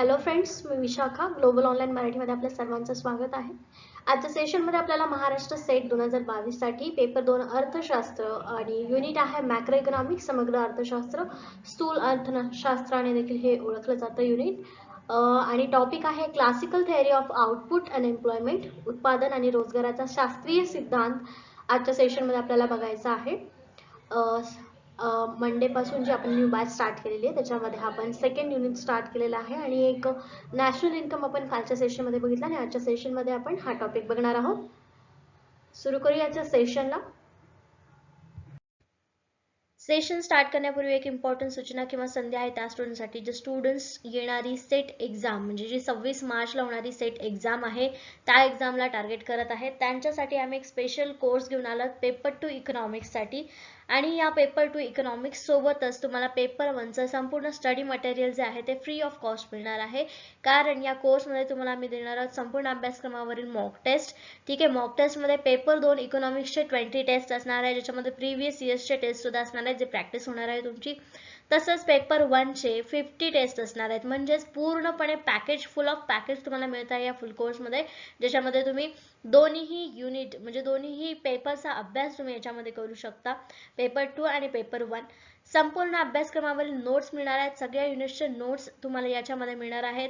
Hello friends, मी Vishakha. Global online मराठीमध्ये आपल्या सर्वांचं स्वागत आहे. आजच्या सेशनमध्ये आपल्याला महाराष्ट्र सेट 2022 साठी पेपर 2 अर्थशास्त्र आणि युनिट आहे मॅक्रो इकॉनॉमिक्स समग्र अर्थशास्त्र, स्थूल अर्थशास्त्राने देखील हे ओळखलं जातं युनिट. आणि टॉपिक आहे classical theory of output and employment, उत्पादन आणि रोजगाराचा शास्त्रीय सिद्धांत आजच्या सेशनमध्ये आपल्याला बघायचा आहे. मंडेपासून जी आपण न्यू बॅच स्टार्ट केलेली आहे त्याच्यामध्ये आपण सेकंड युनिट स्टार्ट केलेला आहे आणि एक नॅशनल इन्कम आपण कालच्या सेशनमध्ये बघितला आणि आजच्या सेशनमध्ये आपण हा टॉपिक बघणार आहोत. सुरू करूया आजच्या सेशनला. सेशन स्टार्ट करण्यापूर्वी एक इम्पॉर्टंट सूचना किंवा संधी आहे त्या स्टुडंटसाठी. जे स्टुडंट्स येणारी सेट एक्झाम म्हणजे जी 26 मार्चला होणारी सेट एक्झाम आहे त्या एक्झामला टार्गेट करत आहेत त्यांच्यासाठी आम्ही एक स्पेशल कोर्स घेऊन आलो पेपर 2 इकॉनॉमिक्ससाठी. आणि या पेपर 2 इकॉनॉमिक्स सोबतच तुम्हाला पेपर 1चं संपूर्ण स्टडी मटेरियल जे आहे ते फ्री ऑफ कॉस्ट मिळणार आहे. कारण या कोर्समध्ये तुम्हाला आम्ही देणार आहोत संपूर्ण अभ्यासक्रमावरील मॉक टेस्ट. ठीक आहे, मॉक टेस्टमध्ये पेपर 2 इकॉनॉमिक्सचे 20 टेस्ट असणार आहे, ज्याच्यामध्ये प्रिव्हियस इयर्सचे टेस्ट सुद्धा असणार आहेत जे प्रॅक्टिस होणार आहे तुमची. तसंच पेपर 1चे 50 टेस्ट असणार आहेत. म्हणजेच पूर्णपणे पॅकेज, फुल ऑफ पॅकेज तुम्हाला मिळत आहे या फुल कोर्समध्ये, ज्याच्यामध्ये तुम्ही दोन्हीही युनिट म्हणजे दोन्हीही पेपरचा अभ्यास तुम्ही याच्यामध्ये करू शकता. पेपर 2 आणि पेपर 1 संपूर्ण अभ्यासक्रमावरील नोट्स मिळणार आहेत. सगळ्या युनिट्सचे नोट्स तुम्हाला याच्यामध्ये मिळणार आहेत.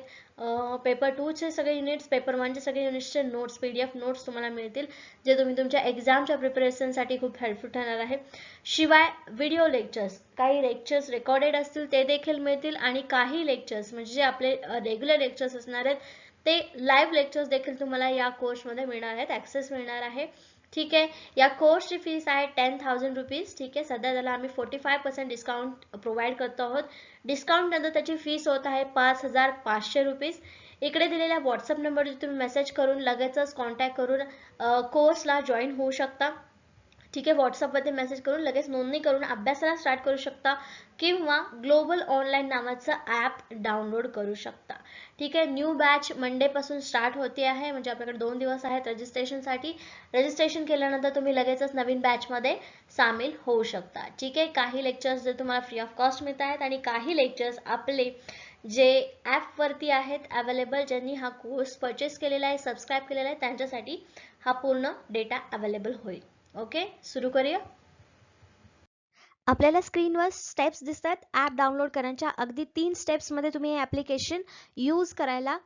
पेपर 2चे सगळे युनिट्स, पेपर 1चे सगळे युनिट्सचे नोट्स, PDF नोट्स तुम्हाला मिळतील, जे तुम्ही तुमच्या एक्झामच्या प्रिपरेशनसाठी खूप हेल्पफुल ठरणार आहे. शिवाय व्हिडिओ लेक्चर्स, काही लेक्चर्स रेकॉर्डेड असतील ते देखील मिळतील आणि काही लेक्चर्स म्हणजे जे आपले रेग्युलर लेक्चर्स असणार आहेत ते लाईव्ह लेक्चर्स देखील तुम्हाला या कोर्समध्ये मिळणार आहेत, ॲक्सेस मिळणार आहे. ठीक आहे, या कोर्सची फीस आहे 10,000 रुपीज. ठीक आहे, सध्या त्याला आम्ही 45% डिस्काउंट प्रोव्हाइड करतो आहोत. डिस्काउंट नंतर त्याची फीस होत आहे 5,500 रुपीज. इकडे दिलेल्या व्हॉट्सअप नंबरवर तुम्ही मेसेज करून लगेचच कॉन्टॅक्ट करून कोर्सला जॉईन होऊ शकता. ठीक आहे, व्हॉट्सअपमध्ये मेसेज करून लगेच नोंदणी करून अभ्यासाला स्टार्ट करू शकता किंवा ग्लोबल ऑनलाईन नावाचं ॲप डाउनलोड करू शकता. ठीक आहे, न्यू बॅच मंडेपासून स्टार्ट होते आहे, म्हणजे आपल्याकडे 2 दिवस आहेत रजिस्ट्रेशनसाठी. रजिस्ट्रेशन केल्यानंतर तुम्ही लगेचच नवीन बॅचमध्ये सामील होऊ शकता. ठीक आहे, काही लेक्चर्स जे तुम्हाला फ्री ऑफ कॉस्ट मिळत आहेत आणि काही लेक्चर्स आपले जे ॲपवरती आहेत अवेलेबल, ज्यांनी हा कोर्स परचेस केलेला आहे, सबस्क्राईब केलेला आहे, त्यांच्यासाठी हा पूर्ण डेटा अवेलेबल होईल. ओके, सुरू करूया. आपल्याला स्क्रीनवर स्टेप्स दिसतात ॲप डाउनलोड करण्याच्या. अगदी 3 स्टेप्समध्ये तुम्ही हे ॲप्लिकेशन यूज करायला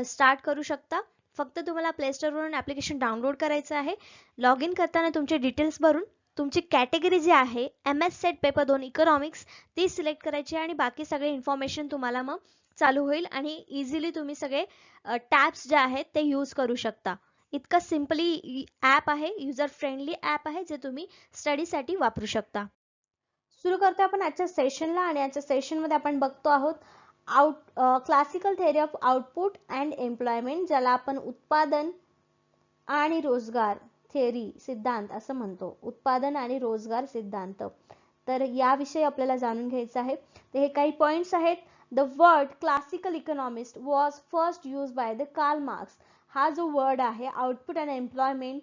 स्टार्ट करू शकता. फक्त तुम्हाला प्ले स्टोअरवरून ॲप्लिकेशन डाउनलोड करायचं आहे. लॉग इन करताना तुमचे डिटेल्स भरून तुमची कॅटेगरी जी आहे MS सेट पेपर 2 इकॉनॉमिक्स ती सिलेक्ट करायची आणि बाकी सगळे इन्फॉर्मेशन तुम्हाला मग चालू होईल आणि इझिली तुम्ही सगळे टॅब्स जे आहेत ते यूज करू शकता. इतकं सिम्पली ॲप आहे, युजर फ्रेंडली ॲप आहे जे तुम्ही स्टडीसाठी वापरू शकता. सुरू करतो आपण आजच्या सेशनला आणि आजच्या सेशनमध्ये आपण बघतो आहोत classical theory of output and employment, ज्याला आपण उत्पादन आणि रोजगार थेअरी सिद्धांत असं म्हणतो. उत्पादन आणि रोजगार सिद्धांत. तर याविषयी आपल्याला जाणून घ्यायचं आहे. तर हे काही पॉइंट्स आहेत. The word classical economist was first use by the Karl Marx. हा जो वर्ड आहे आउटपुट अँड एम्प्लॉयमेंट,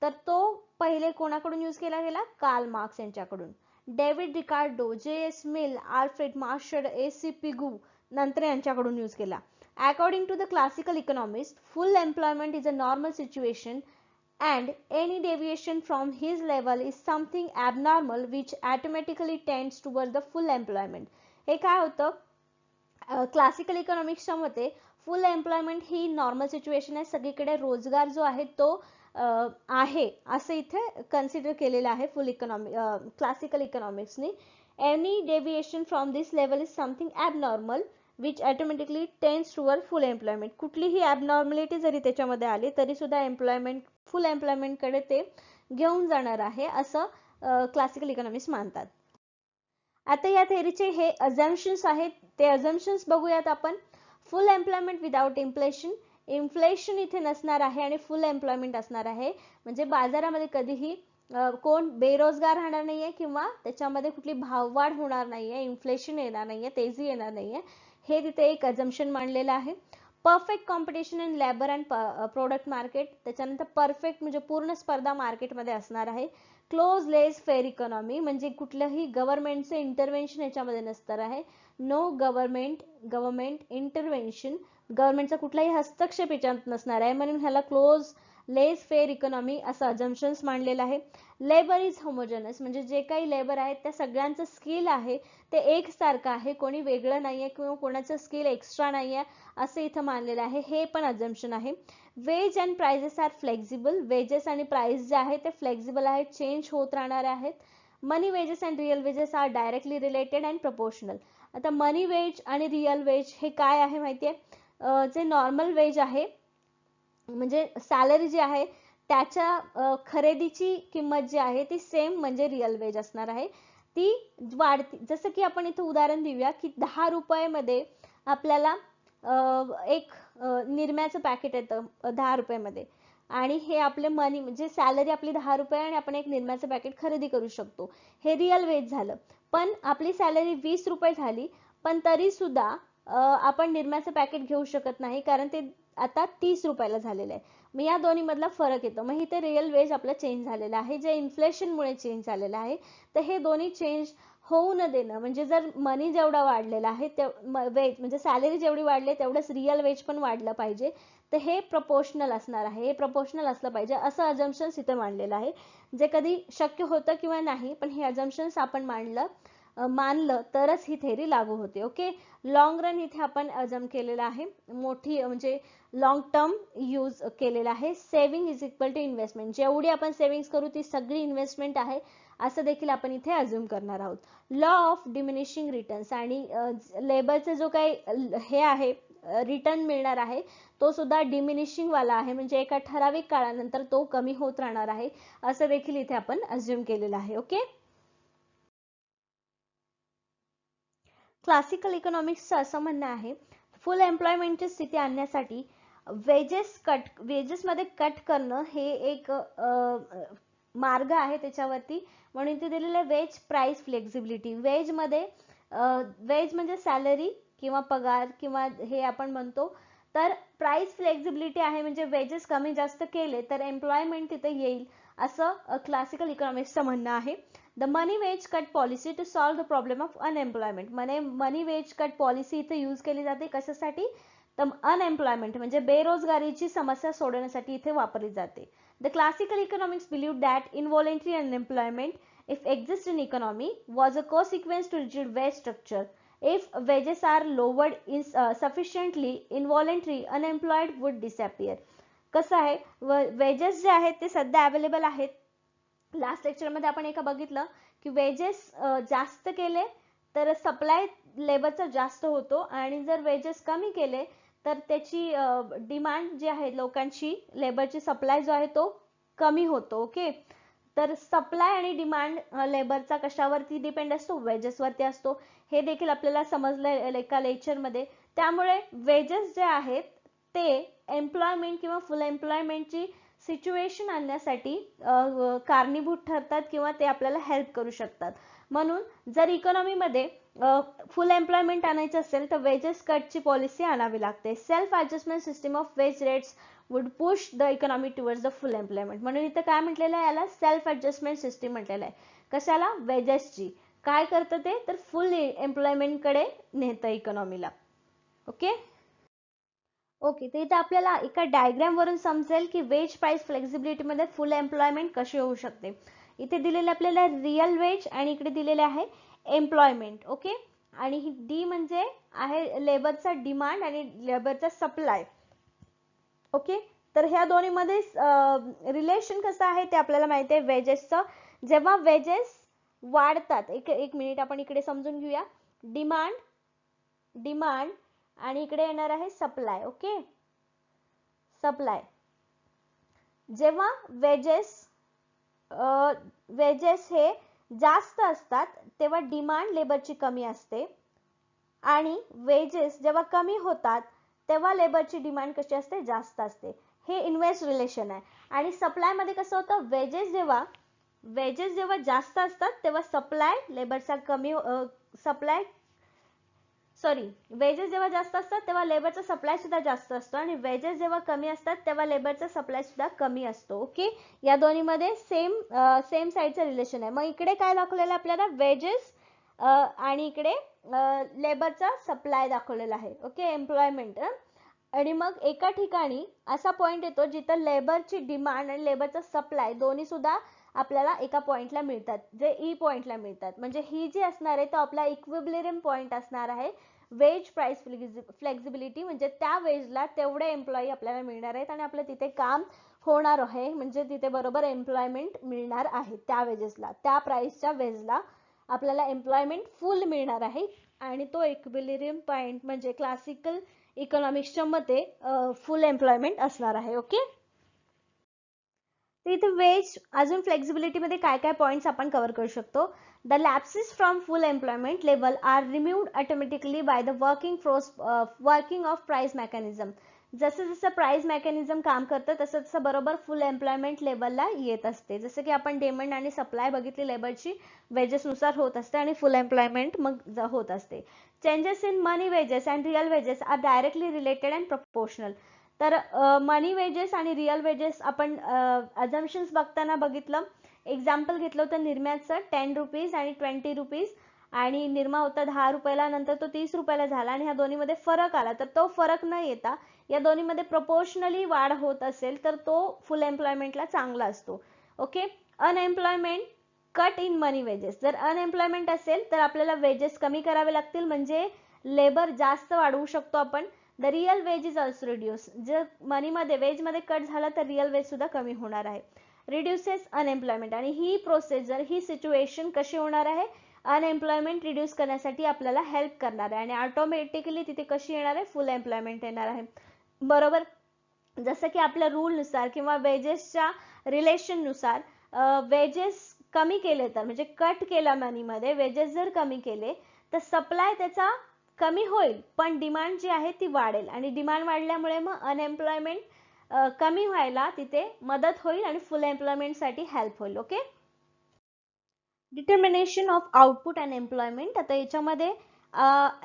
तर तो पहिले कोणाकडून यूज केला गेला? कार्ल मार्क्स यांच्याकडून. David Ricardo, JS Mill, Alfred Marshall, AC Pigou नंतर यांच्याकडून यूज केला. According to the classical economist, full employment is a normal situation and any deviation from his level is something abnormal which automatically tends towards the full employment. हे काय होतं? Classical इकॉनॉमिक्सच्या मते फुल employment ही normal situation आहे, सगळीकडे रोजगार जो आहे तो आहे असं इथे कन्सिडर केलेलं आहे क्लासिकल इकॉनॉमिक्सनी. Any deviation from this level is something abnormal which automatically tends toward full employment. कुठलीही ॲबनॉर्मॅलिटी जरी त्याच्यामध्ये आली तरी सुद्धा फुल एम्प्लॉयमेंटकडे ते घेऊन जाणार आहे असं क्लासिकल इकॉनॉमिक्स मानतात. आता या थेअरीचे हे अझम्पशन्स आहेत, ते अझम्पशन्स बघूयात आपण. फुल एम्प्लॉयमेंट विदाउट इन्फ्लेशन. इन्फ्लेशन इथे नसणार आहे आणि फुल एम्प्लॉयमेंट असणार आहे. म्हणजे बाजारामध्ये कधीही कोण बेरोजगार राहणार नाहीये किंवा त्याच्यामध्ये कुठली भाववाढ होणार नाहीये, इन्फ्लेशन येणार नाहीये, तेजी येणार नाहीये. हे तिथे एक अझम्पशन मांडलेलं आहे. Perfect competition in labour and product market. त्याच्यानंतर परफेक्ट म्हणजे पूर्ण स्पर्धा मार्केटमध्ये असणार आहे. क्लोज लेस फेअर इकॉनॉमी म्हणजे कुठलंही गव्हर्नमेंटचं इंटरव्हेन्शन याच्यामध्ये नसणार आहे. नो गव्हर्नमेंट इंटरव्हेन्शन, गव्हर्नमेंटचा कुठलाही हस्तक्षेप याच्यात नसणार आहे, म्हणून ह्याला क्लोज लेस फेअर इकॉनॉमी असं अजम्पशन्स मांडलेलं आहे. लेबर इज होमोजेनस, म्हणजे जे काही लेबर आहेत त्या सगळ्यांचं स्किल आहे ते एकसारखं आहे, कोणी वेगळं नाहीये किंवा कोणाचं स्किल एक्स्ट्रा नाहीये असं इथं मानलेलं आहे. हे पण अजम्पशन आहे. Wage and prices are flexible, wages आणि प्राइस जे आहे ते फ्लेक्झिबल आहेत, चेंज होत राहणार आहेत. Money wages and real wages are directly related and proportional. आता मनी वेज आणि रिअल वेज हे काय आहे माहितीये, जे नॉर्मल वेज आहे म्हणजे सॅलरी जी आहे त्याच्या खरेदीची किंमत जी आहे ती सेम म्हणजे रिअल वेज असणार आहे, ती वाढती. जसं की आपण इथं उदाहरण देऊया की 10 रुपयामध्ये आपल्याला एक निरम्याचं पॅकेट येतं 10 रुपयामध्ये, आणि हे आपले मनी म्हणजे सॅलरी आपली 10 रुपये आणि आपण एक निरम्याचं पॅकेट खरेदी करू शकतो, हे रिअल वेज झालं. पण आपली सॅलरी 20 रुपये झाली पण तरी सुद्धा आपण निरम्याचं पॅकेट घेऊ शकत नाही कारण ते आता 30 रुपयाला झालेलं आहे. मग या दोन्ही मधला फरक येतो. मग इथे रिअल वेज आपला चेंज झालेला आहे, जे इन्फ्लेशनमुळे चेंज झालेलं आहे. तर हे दोन्ही चेंज होऊ न देणं, म्हणजे जर मनी जेवढा वाढलेला आहे वेज म्हणजे सॅलरी जेवढी वाढली तेवढंच रिअल वेज पण वाढलं पाहिजे, तर हे प्रपोर्शनल असणार आहे, हे प्रपोर्शनल असलं पाहिजे असं अजम्पशन्स इथे मांडलेलं आहे, जे कधी शक्य होतं किंवा नाही, पण हे अजम्पशन्स आपण मानलं तरच ही थेरी लागू होते. ओके, लॉंग रन इथे आपण अजम केलेला आहे, मोठी म्हणजे लॉंग टर्म यूज केलेला आहे. Saving is equal to investment, जेवढी आपण सेव्हिंग्स करू ती सगळी इन्व्हेस्टमेंट आहे असं देखील आपण इथे अज्युम करणार आहोत. लॉ ऑफ डिमिनिशिंग रिटर्न्स, आणि लेबरचं जो काही हे आहे रिटर्न मिळणार आहे तो सुद्धा डिमिनिशिंग वाला आहे, म्हणजे एका ठराविक काळानंतर तो कमी होत राहणार आहे असं देखील इथे आपण अज्युम केलेलं आहे. ओके, क्लासिकल इकॉनॉमिक्सचं असं म्हणणं आहे फुल एम्प्लॉयमेंटची स्थिती आणण्यासाठी वेजेसमध्ये कट करणं हे एक मार्ग आहे त्याच्यावरती, म्हणून ते दिलेलं आहे वेज प्राइस फ्लेक्झिबिलिटी. वेज म्हणजे सॅलरी किंवा पगार किंवा हे आपण म्हणतो, तर प्राइस फ्लेक्झिबिलिटी आहे म्हणजे वेजेस कमी जास्त केले तर एम्प्लॉयमेंट तिथे येईल असं क्लासिकल इकॉनॉमिक्सचं म्हणणं आहे. The money wage cut policy to solve the problem of unemployment, money wage cut policy इथे यूज केली जाते कशासाठी, तर अनएम्प्लॉयमेंट म्हणजे बेरोजगारीची समस्या सोडवण्यासाठी इथे वापरली जाते. The classical economics believe that involuntary unemployment if exist in economy was a consequence to rigid wage structure. If wages are lowered sufficiently, involuntary unemployed would disappear. कसं आहे, वेजेस जे आहेत ते सध्या अवेलेबल आहेत. लास्ट लेक्चरमध्ये आपण एका बघितलं की वेजेस जास्त केले तर सप्लाय लेबरचा जास्त होतो, आणि जर वेजेस कमी केले तर त्याची डिमांड जी आहे लोकांची, लेबरची सप्लाय जो आहे तो कमी होतो. ओके, तर सप्लाय आणि डिमांड लेबरचा कशावरती डिपेंड असतो, वेजेसवरती असतो, हे देखील आपल्याला समजलं एका लेक्चरमध्ये. त्यामुळे वेजेस जे आहेत ते एम्प्लॉयमेंट किंवा फुल एम्प्लॉयमेंटची सिच्युएशन आणण्यासाठी कारणीभूत ठरतात किंवा ते आपल्याला हेल्प करू शकतात. म्हणून जर इकॉनॉमीमध्ये फुल एम्प्लॉयमेंट आणायचं असेल तर वेजेस कटची पॉलिसी आणावी लागते. Self adjustment system of ways rates would push the economy towards the full employment. म्हणून इथं काय म्हटलेलं आहे, याला सेल्फ ॲडजस्टमेंट सिस्टम म्हटलेलं आहे. कशाला, वेजेसची. काय करतं ते, तर फुल एम्प्लॉयमेंटकडे नेतं इकॉनॉमीला. ओके, तर इथे आपल्याला एका डायग्राम वरून समजेल की वेज प्राइस फ्लेक्झिबिलिटी मध्ये फुल एम्प्लॉयमेंट कशी होऊ शकते. इथे दिलेले आपल्याला रिअल वेज आणि इकडे दिलेले आहे एम्प्लॉयमेंट. ओके, आणि ही डी म्हणजे आहे लेबरचा डिमांड आणि लेबरचा सप्लाय. ओके, तर ह्या दोन्ही मध्ये रिलेशन कसं आहे ते आपल्याला माहिती आहे वेजेसचं. जेव्हा वेजेस वाढतात, एक मिनिट आपण इकडे समजून घेऊया. डिमांड आणि इकडे येणार आहे सप्लाय. Okay, supply. जेव्हा वेजेस हे जास्त असतात तेव्हा डिमांड लेबरची कमी असते, आणि वेजेस जेव्हा कमी होतात तेव्हा लेबरची डिमांड कशी असते, जास्त असते. हे इन्व्हर्स रिलेशन आहे. आणि सप्लाय मध्ये कसं होतं, वेजेस जेव्हा जास्त असतात तेव्हा वेजेस जेव्हा जास्त असतात तेव्हा लेबरचा सप्लाय सुद्धा जास्त असतो, आणि वेजेस जेव्हा कमी असतात तेव्हा लेबरचा सप्लाय सुद्धा कमी असतो. ओके, या दोन्ही मध्ये सेम साईडचं रिलेशन आहे. मग इकडे काय दाखवलेलं आपल्याला, वेजेस आणि इकडे लेबरचा सप्लाय दाखवलेला आहे. Okay, employment. आणि मग एका ठिकाणी असा पॉइंट येतो जिथं लेबरची डिमांड आणि लेबरचा सप्लाय दोन्ही सुद्धा आपल्याला एका पॉइंटला मिळतात, जे ई पॉइंटला मिळतात. म्हणजे ही जी असणार आहे तो आपला इक्विलिब्रियम पॉइंट असणार आहे. वेज प्राइस फ्लेक्झिबिलिटी म्हणजे त्या वेजला तेवढे एम्प्लॉई आपल्याला मिळणार आहेत आणि आपलं तिथे काम होणार आहे. म्हणजे तिथे बरोबर एम्प्लॉयमेंट मिळणार आहे त्या वेजेसला, त्या प्राइसच्या वेजला आपल्याला एम्प्लॉयमेंट फुल मिळणार आहे. आणि तो इक्विलिब्रियम पॉइंट म्हणजे क्लासिकल इकॉनॉमिक्सच्या मते फुल एम्प्लॉयमेंट असणार आहे. ओके, तर इथे वेज अजून फ्लेक्झिबिलिटी मध्ये काय काय पॉइंट्स आपण कव्हर करू शकतो. The lapses from full employment level are removed automatically by the working of price mechanism. जसं जसं प्राइस मेकॅनिझम काम करतं तसं तसं बरोबर फुल एम्प्लॉयमेंट लेवलला येत असते. जसं की आपण डिमांड आणि सप्लाय बघितली लेबरची वेजेस नुसार होत असते आणि फुल एम्प्लॉयमेंट मग होत असते. Changes in money wages and real wages are directly related and proportional. तर मनी वेजेस आणि रिअल वेजेस आपण अजम्पशन्स बघताना बघितलं. एक्झाम्पल घेतलं होतं निरम्याचं 10 रुपीज आणि 20 रुपीज, आणि निरमा होता 10 रुपयाला, नंतर तो 30 रुपयाला झाला आणि ह्या दोन्हीमध्ये फरक आला. तर तो फरक न येता या दोन्हीमध्ये प्रपोर्शनली वाढ होत असेल तर तो फुल एम्प्लॉयमेंटला चांगला असतो. Okay, unemployment cut in money wedges. जर अनएम्प्लॉयमेंट असेल तर आपल्याला वेजेस कमी करावे लागतील, म्हणजे लेबर जास्त वाढवू शकतो आपण. The real wage is also reduce. जर मनीमध्ये वेजमध्ये कट झाला तर रिअल वेज सुद्धा कमी होणार आहे. Reduces unemployment. आणि ही प्रोसेस जर ही सिच्युएशन कशी होणार आहे, अनएम्प्लॉयमेंट रिड्यूस करण्यासाठी आपल्याला हेल्प करणार आहे आणि ऑटोमॅटिकली तिथे कशी येणार आहे, फुल एम्प्लॉयमेंट येणार आहे. बरोबर, जसं की आपल्या रूलनुसार किंवा वेजेसच्या रिलेशननुसार वेजेस कमी केले तर म्हणजे कट केला मनीमध्ये वेजेस जर कमी केले तर सप्लाय त्याचा कमी होईल, पण डिमांड जी आहे ती वाढेल आणि डिमांड वाढल्यामुळे मग अनएम्प्लॉयमेंट कमी व्हायला तिथे मदत होईल आणि फुल एम्प्लॉयमेंट साठी हेल्प होईल. Okay, determination of output and employment. आता याच्यामध्ये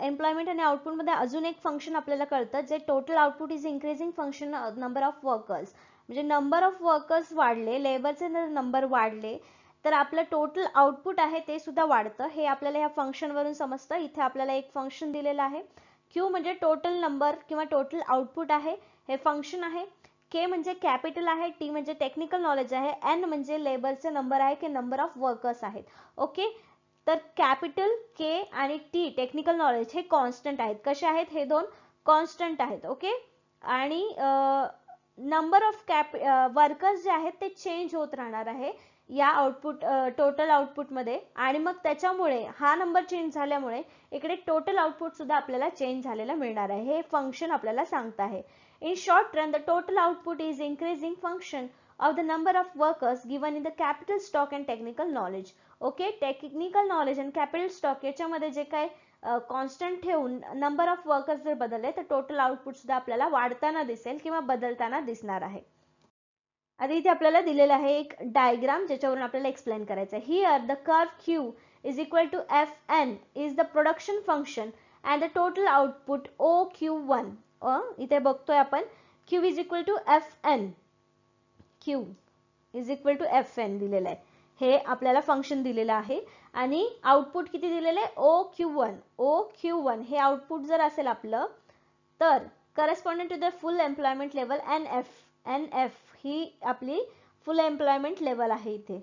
एम्प्लॉयमेंट आणि आउटपुट मध्ये अजून एक फंक्शन आपल्याला कळतं, जे total output is increasing function number of workers. म्हणजे नंबर ऑफ वर्कर्स वाढले, लेबरचे नंबर वाढले तर आपलं टोटल आउटपुट आहे ते सुद्धा वाढतं. हे आपल्याला या फंक्शन वरून समजतं. इथे आपल्याला एक फंक्शन दिलेलं आहे. क्यू म्हणजे टोटल नंबर किंवा टोटल आउटपुट आहे, हे फंक्शन आहे. के म्हणजे कॅपिटल आहे, टी म्हणजे टेक्निकल नॉलेज आहे, एन म्हणजे लेबरचे नंबर आहे की नंबर ऑफ वर्कर्स आहेत. ओके, तर कॅपिटल के आणि टी टेक्निकल नॉलेज हे कॉन्स्टंट आहेत. कसे आहेत, हे दोन कॉन्स्टंट आहेत. ओके, आणि नंबर ऑफ वर्कर्स जे आहेत ते चेंज होत राहणार आहे या आउटपुट टोटल आउटपुट मध्ये, आणि मग त्याच्यामुळे हा नंबर चेंज झाल्यामुळे इकडे टोटल आउटपुट सुद्धा आपल्याला चेंज झालेला मिळणार आहे. हे फंक्शन आपल्याला सांगत आहे. In short run, the total output is increasing function of the number of workers given in the capital stock and technical knowledge. Okay, technical knowledge and capital stock याच्यामध्ये जे काय कॉन्स्टंट ठेवून नंबर ऑफ वर्कर्स जर बदलले तर total output सुद्धा आपल्याला वाढताना दिसेल किंवा बदलताना दिसणार आहे. आता इथे आपल्याला दिलेला आहे एक डायग्राम ज्याच्यावरून आपल्याला एक्सप्लेन करायचं आहे. Here the curve Q is equal to F N is the production function and the total output O Q one. इथे बघतोय आपण Q is equal to F N, Q is equal to F N दिलेलं आहे. हे आपल्याला function दिलेलं आहे आणि आउटपुट किती दिलेलं आहे, O Q one. O Q one हे आउटपुट जर असेल आपलं तर corresponding to the full employment level N F. N F ही आपली फुल एम्प्लॉयमेंट लेवल आहे इथे,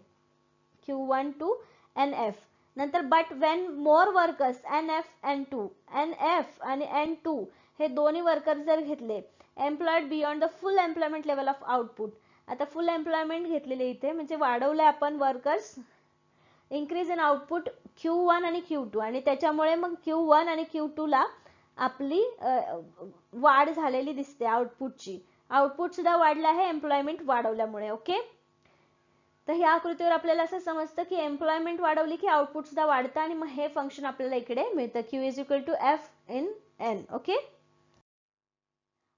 Q1 to NF. नंतर but when more workers NF N2, NF आणि N2 हे दोन्ही वर्कर्स जर घेतले employed beyond the full employment level of output. आता फुल एम्प्लॉयमेंट घेतलेले इथे म्हणजे वाढवले आपण workers, increase in output Q1 आणि Q2, आणि त्याच्यामुळे मग Q1 आणि Q2 ला आपली वाढ झालेली दिसते आउटपुटची. आउटपुट सुद्धा वाढलं आहे एम्प्लॉयमेंट वाढवल्यामुळे. ओके, तर ह्या आकृतीवर आपल्याला असं समजतं की एम्प्लॉयमेंट वाढवली की आउटपुट सुद्धा वाढतं आणि मग हे फंक्शन आपल्याला इकडे मिळतं, Q is equal to F in N. Okay,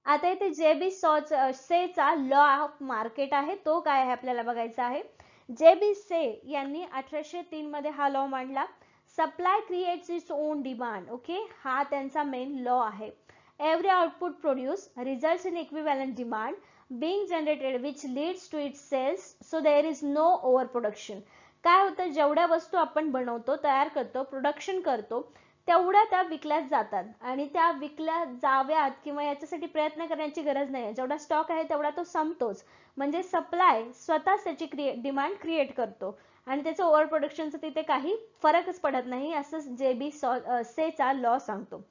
आता इथे जेबी सेचा लॉ ऑफ मार्केट आहे, तो काय आहे आपल्याला बघायचा आहे. जेबी से यांनी 1803 मध्ये हा लॉ मांडला. Supply creates its own demand. Okay, हा त्यांचा मेन लॉ आहे. Every output produce results in equivalent demand being generated which leads to its sales, so there is no overproduction. काय होतं, जेवढ्या वस्तू आपण बनवतो, तयार करतो, प्रोडक्शन करतो, तेवढ्या त्या विकल्या जातात आणि त्या विकल्या जाव्यात किंवा याच्यासाठी प्रयत्न करण्याची गरज नाही. जेवढा स्टॉक आहे तेवढा तो संपतोच. म्हणजे सप्लाय स्वतःच त्याची डिमांड क्रिएट करतो आणि त्याचं ओव्हर प्रोडक्शनचं तिथे काही फरकच पडत नाही, असं JB सेचा लॉ सांगतो.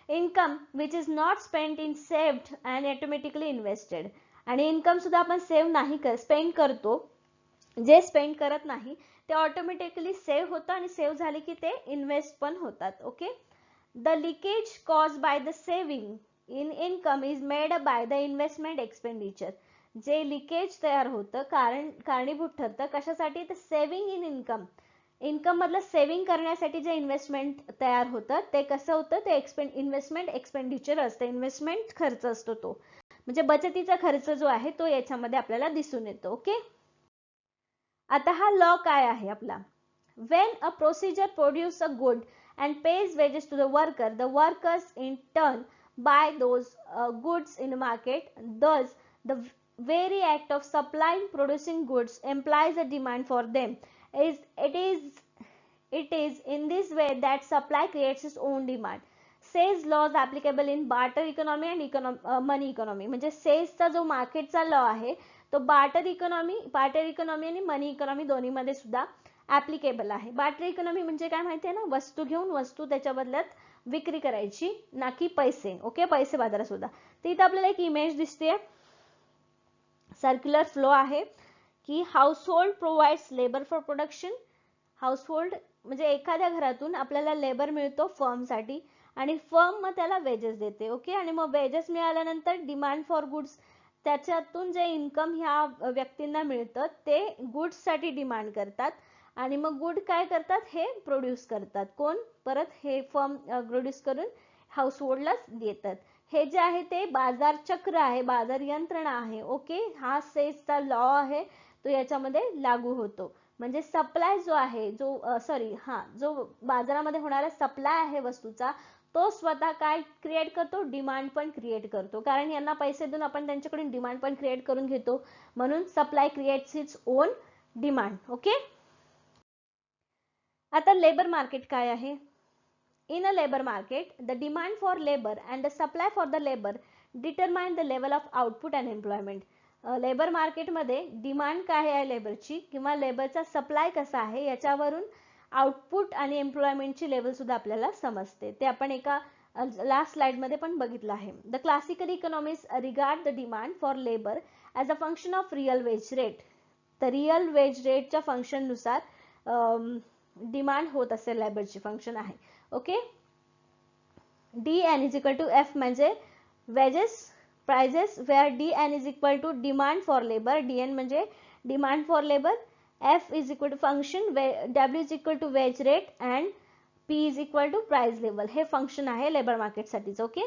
Income which is not spent in saved and automatically invested. आणि इन्कम सुद्धा आपण सेव्ह नाही स्पेंड करतो, जे स्पेंड करत नाही ते ऑटोमॅटिकली सेव्ह होतं आणि सेव्ह झाले की ते इन्व्हेस्ट पण होतात. Okay. The leakage cause by the saving in income is made by the investment expenditure. जे लिकेज तयार होतं, कारणीभूत ठरतं कशासाठी, तर सेव्हिंग इन इन्कम. इन्कम मधलं सेव्हिंग करण्यासाठी जे इन्व्हेस्टमेंट तयार होतं ते कसं होतं, ते इन्व्हेस्टमेंट एक्सपेंडिचर असतं, इन्व्हेस्टमेंट खर्च असतो तो, म्हणजे बचतीचा खर्च जो आहे तो याच्यामध्ये आपल्याला दिसून येतो. ओके. आता हा लॉ काय आहे आपला, when a procedure produces a good and pays wages to the workers in turn buy those goods in the market. Thus the very act of supplying producing goods implies a demand for them. It is in this way that supply creates its own demand. Say's laws applicable in barter economy and money economy. म्हणजे सेजचा जो मार्केटचा law आहे तो barter economy आणि मनी economy दोन्हीमध्ये सुद्धा applicable आहे. बार्टर इकॉनॉमी म्हणजे काय माहिती आहे ना, वस्तू घेऊन वस्तू त्याच्या बदल्यात विक्री करायची, ना की पैसे. ओके, पैसे बाजारात सुद्धा. तर इथे आपल्याला एक इमेज दिसते, सर्क्युलर फ्लो आहे की house hold provides labour for production. House hold म्हणजे एखाद्या घरातून आपल्याला लेबर मिळतो फर्मसाठी आणि फर्म मग त्याला वेजेस देते. ओके. आणि मग वेजेस मिळाल्यानंतर डिमांड फॉर गुड्स, त्याच्यातून जे इन्कम ह्या व्यक्तींना मिळतं ते गुड्स साठी डिमांड करतात आणि मग गुड काय करतात, हे प्रोड्यूस करतात. कोण, परत हे फर्म प्रोड्यूस करून हाऊस होल्डलाच देतात. हे जे आहे ते बाजार चक्र आहे, बाजार यंत्रणा आहे. ओके. हा सेजचा लॉ आहे, तो याच्यामध्ये लागू होतो. म्हणजे सप्लाय जो आहे, जो बाजारामध्ये होणारा सप्लाय आहे वस्तूचा, तो स्वतः काय क्रिएट करतो, डिमांड पण क्रिएट करतो. कारण यांना पैसे देऊन आपण त्यांच्याकडून डिमांड पण क्रिएट करून घेतो, म्हणून supply creates its own demand. Okay. आता लेबर मार्केट काय आहे. In a labor market, the demand for labor and the supply for the labor determine the level of output and employment. Labour मार्केटमध्ये demand काय आहे लेबरची किंवा लेबरचा supply कसा आहे याच्यावरून आउटपुट आणि एम्प्लॉयमेंटची लेवल सुद्धा आपल्याला समजते. ते आपण एका लास्ट स्लाइड मध्ये पण बघितलं आहे. The classical economist regard the demand for labour as a function of real wage rate. तर रिअल वेज रेटच्या फंक्शन नुसार डिमांड होत असेल, लेबरची फंक्शन आहे. Okay. DN is equal to F म्हणजे wages prices, where DN is equal to demand for labor. DN म्हणजे demand for labor. F is equal to function, W is equal to wage rate and P is equal to price level. हे function आहे labour market साठीच. Okay.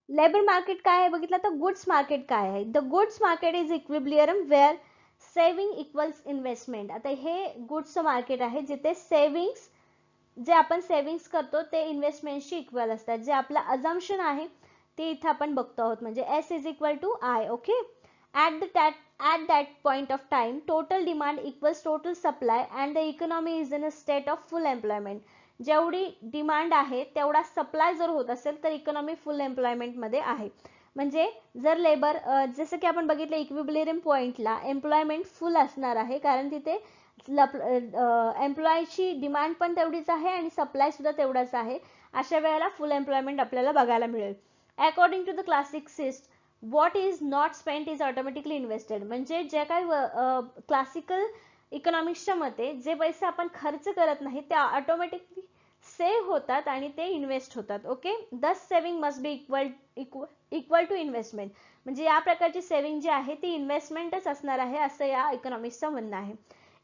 Labour market काय आहे बघितलं. तर goods market काय आहे. The goods market is equilibrium where saving equals investment. आता हे गुड्सचं मार्केट आहे जिथे सेव्हिंग्स, जे आपण सेव्हिंग्स करतो ते इन्व्हेस्टमेंटशी इक्वल असतात. जे आपलं अझम्पशन आहे ते इथे आपण बघतो आहोत, म्हणजे S is equal to I. Okay. at that point of time total demand equals total supply and the economy is in a state of full employment. जेवढी डिमांड आहे तेवढा सप्लाय जर होत असेल तर इकॉनॉमी फुल एम्प्लॉयमेंट मध्ये आहे. म्हणजे जर लेबर, जसं की आपण बघितलं इक्विलिब्रियम पॉइंटला एम्प्लॉयमेंट फुल असणार आहे, कारण तिथे एम्प्लॉयची डिमांड पण तेवढीच आहे आणि सप्लाय सुद्धा तेवढाच आहे. अशा वेळेला फुल एम्प्लॉयमेंट आपल्याला बघायला मिळेल. According to the classicist, what is not spent is automatically invested. म्हणजे जे काही क्लासिकल इकॉनॉमिक्सच्या मते जे पैसे आपण खर्च करत नाही ते ऑटोमॅटिकली सेव्ह होतात आणि ते इन्व्हेस्ट होतात. Okay. Thus saving must be equal to investment. म्हणजे या प्रकारची सेव्हिंग जी आहे ती इन्व्हेस्टमेंटच असणार आहे, असं या इकॉनॉमिक्सचं म्हणणं आहे.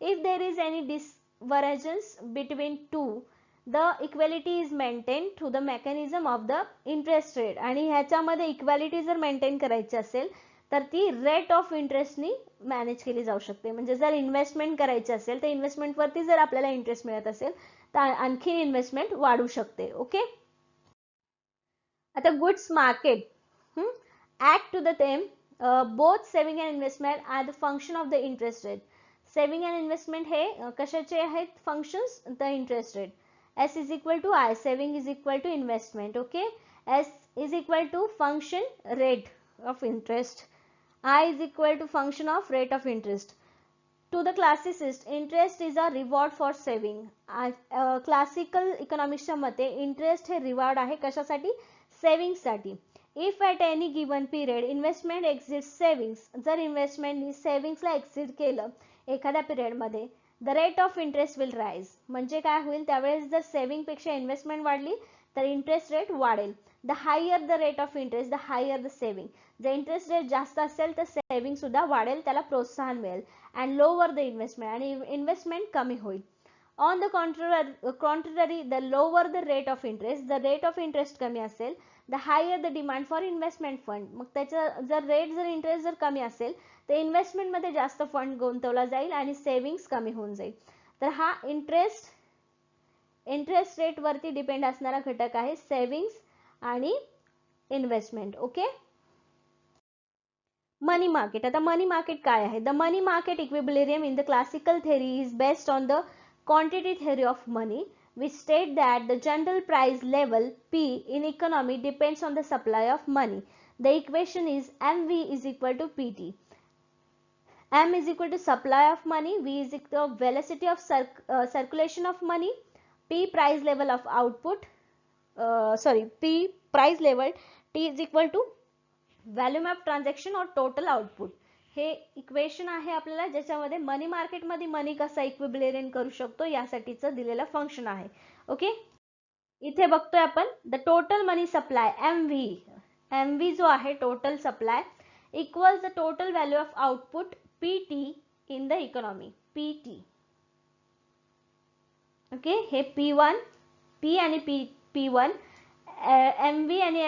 If there is any divergence between two, the equality is maintained through the mechanism of the interest rate. आणि ह्याच्यामध्ये इक्वॅलिटी जर मेंटेन करायची असेल तर ती रेट ऑफ इंटरेस्टनी मॅनेज केली जाऊ शकते. म्हणजे जर इन्व्हेस्टमेंट करायची असेल तर इन्व्हेस्टमेंटवरती जर आपल्याला इंटरेस्ट मिळत असेल तर आणखी इन्व्हेस्टमेंट वाढू शकते. ओके. आता goods market add to the them both saving and investment are the function of the interest rate. Saving and investment हे कशाचे आहेत functions, the interest rate. S is equal to I, saving is equal to investment. Okay, S is equal to function rate of interest, I is equal to function of rate of interest. To the classicist, interest is a reward for saving. Classical इकॉनॉमिक्सच्या मते interest हे reward आहे कशासाठी, सेव्हिंगसाठी. If at any given period investment exit savings, जर इन्व्हेस्टमेंटनी सेव्हिंग्सला exit केलं एखाद्या पिरियडमध्ये, the rate of interest will rise. म्हणजे काय होईल, त्यावेळेस जर सेव्हिंगपेक्षा इन्व्हेस्टमेंट वाढली तर इंटरेस्ट रेट वाढेल. The higher the rate of interest the higher the saving. जर इंटरेस्ट रेट जास्त असेल तर सेव्हिंग सुद्धा वाढेल, त्याला प्रोत्साहन मिळेल. अँड लोअर द इन्व्हेस्टमेंट, आणि इन्व्हेस्टमेंट कमी होईल. On the contrary the lower the rate of interest, the rate of interest कमी असेल, the higher the demand for investment fund. मग त्याचं जर इंटरेस्ट जर कमी असेल तर इन्व्हेस्टमेंटमध्ये जास्त फंड गुंतवला जाईल आणि सेव्हिंग्स कमी होऊन जाईल. तर हा इंटरेस्ट रेट वरती डिपेंड असणारा घटक आहे सेव्हिंग्स आणि इन्व्हेस्टमेंट. ओके, मनी मार्केट. आता मनी मार्केट काय आहे, the money market equilibrium in the classical theory is based on the quantity theory of money, which state that the general price level P in economy depends on the supply of money. The equation is MV is equal to PT. M is equal to supply of money, V is equal to velocity of circulation of money, P price level of output, P price level, T is equal to volume of transaction or total output. हे equation आहे आपल्याला ज्याच्यामध्ये मनी मार्केटमध्ये मनी कसा equilibrium करू शकतो यासाठीचं दिलेलं फंक्शन आहे. ओके, इथे बघतोय आपण the total money supply MV जो आहे total supply equals the total value of output PT in the economy, PT. Okay, हे P1 P आणि P1 MV आणि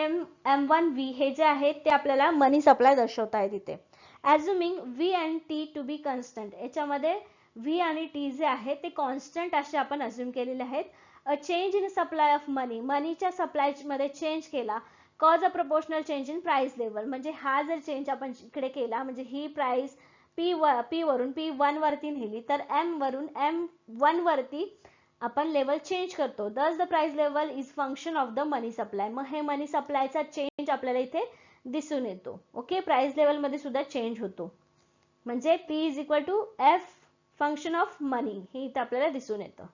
M1V हे जे आहेत ते आपल्याला मनी सप्लाय दर्शवता आहेत इथे. Assuming V and T to be constant, याच्यामध्ये V आणि T जे आहे ते कॉन्स्टंट असे आपण अज्युम केलेले आहेत. A change in supply of money, मनीच्या सप्लाय मध्ये चेंज केला, cause a proportional change in price level. म्हणजे हा जर चेंज आपण इकडे केला, म्हणजे ही प्राइस P वरून P1 वरती नेली तर M वरून M1 वरती आपण लेवल चेंज करतो. दस the price level is function of the money supply. मग हे मनी सप्लायचा चेंज आपल्याला इथे दिसून येतो. ओके, प्राइस लेवल मध्ये सुद्धा चेंज होतो. म्हणजे P is equal to F function of money हे इथे आपल्याला दिसून येतं.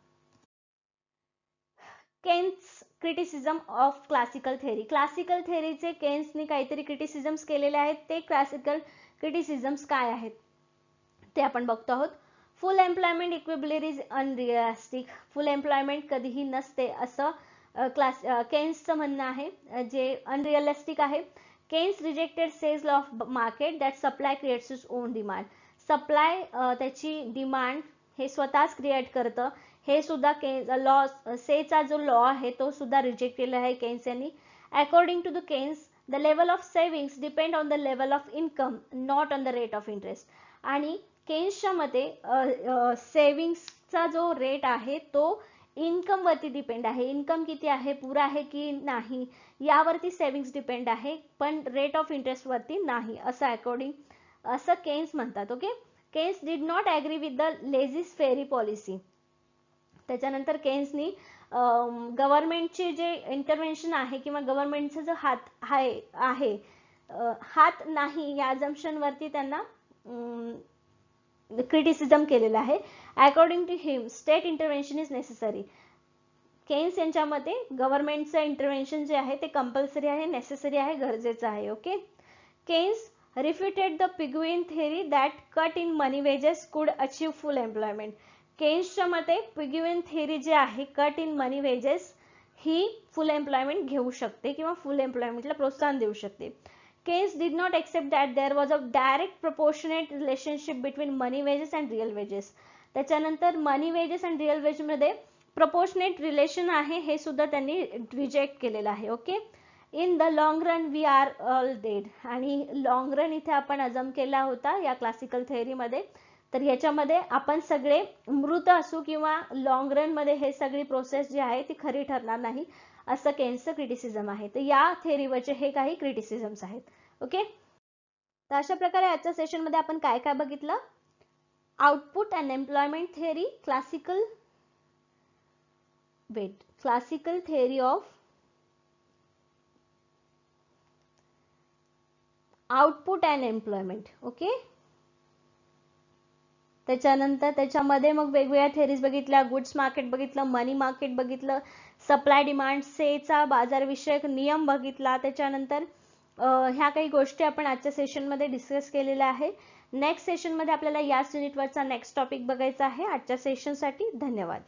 Keynes criticism of classical theory. Classical थेरीचे केन्सने काहीतरी क्रिटिसिझम्स केलेले आहेत. ते क्लासिकल क्रिटिसिझम्स काय आहेत ते आपण बघतो आहोत. फुल employment equilibrium is unrealistic. Full employment कधीही नसते असं केन्सचं म्हणणं आहे, जे अनरिअलिस्टिक आहे. Keynes rejected Say's law of market that supply creates its own demand. Supply त्याची डिमांड हे स्वतःच क्रिएट करतं. हे सुद्धा सेचा जो लॉ आहे तो सुद्धा रिजेक्ट केला आहे केन्स यांनी. According to the Keynes the level of savings depend on the level of income not on the rate of interest. आणि केन्सच्या मते सेव्हिंग्सचा जो रेट आहे तो इन्कम वरती डिपेंड आहे. इन्कम किती आहे, पुरा आहे की नाही यावरती सेव्हिंग्स डिपेंड आहे, पण रेट ऑफ इंटरेस्ट वरती नाही असं केन्स म्हणतात. Okay, Keynes did not agree with the laissez faire policy. त्याच्यानंतर केन्सनी गव्हर्नमेंटचे जे इंटरव्हेन्शन आहे किंवा गव्हर्नमेंटचा जो हात नाही या अजम्पशन वरती त्यांना क्रिटिसिझम केलेला आहे. According to him state intervention is necessary. Keynes यांच्या मते गव्हर्नमेंटचं इंटरव्हेन्शन जे आहे ते कंपल्सरी आहे, नेसेसरी आहे, गरजेचं आहे. Okay, Keynes refuted the Pigouvian theory that cut in money wages could achieve full employment. केन्सच्या मते पिग्युइन थेरी जी आहे कट इन मनी वेजेस ही फुल एम्प्लॉयमेंट घेऊ शकते किंवा फुल एम्प्लॉयमेंटला प्रोत्साहन देऊ शकते. Keynes did not accept that there was a direct proportionate relationship between money wages and real wages. त्याच्यानंतर मनी वेजेस आणि रिअल वेज मध्ये प्रपोर्शनेट रिलेशन आहे हे सुद्धा त्यांनी रिजेक्ट केलेलं आहे. Okay, in the long run we are all dead. आणि लॉंग रन इथे आपण अजम केला होता या क्लासिकल थेअरीमध्ये. तर याच्यामध्ये आपण सगळे मृत असू किंवा लॉंग रन मध्ये हे सगळी प्रोसेस जी आहे ती खरी ठरणार नाही असं केन्सचं क्रिटिसिझम आहे. तर या थेअरीवरचे हे काही क्रिटिसिझम्स आहेत. ओके, तर अशा प्रकारे आजच्या सेशनमध्ये आपण काय काय बघितलं. Output and employment theory, classical theory of output and employment. Okay. त्याच्यानंतर त्याच्यामध्ये मग वेगवेगळ्या थेरीज बघितल्या, गुड्स मार्केट बघितलं, मनी मार्केट बघितलं, सप्लाय डिमांड सेचा बाजारविषयक नियम बघितला. त्याच्यानंतर ह्या काही गोष्टी आपण आजच्या सेशनमध्ये डिस्कस केलेल्या आहे. नेक्स्ट सेशनमध्ये आपल्याला याच युनिटवरचा नेक्स्ट टॉपिक बघायचा आहे. आजच्या सेशनसाठी धन्यवाद.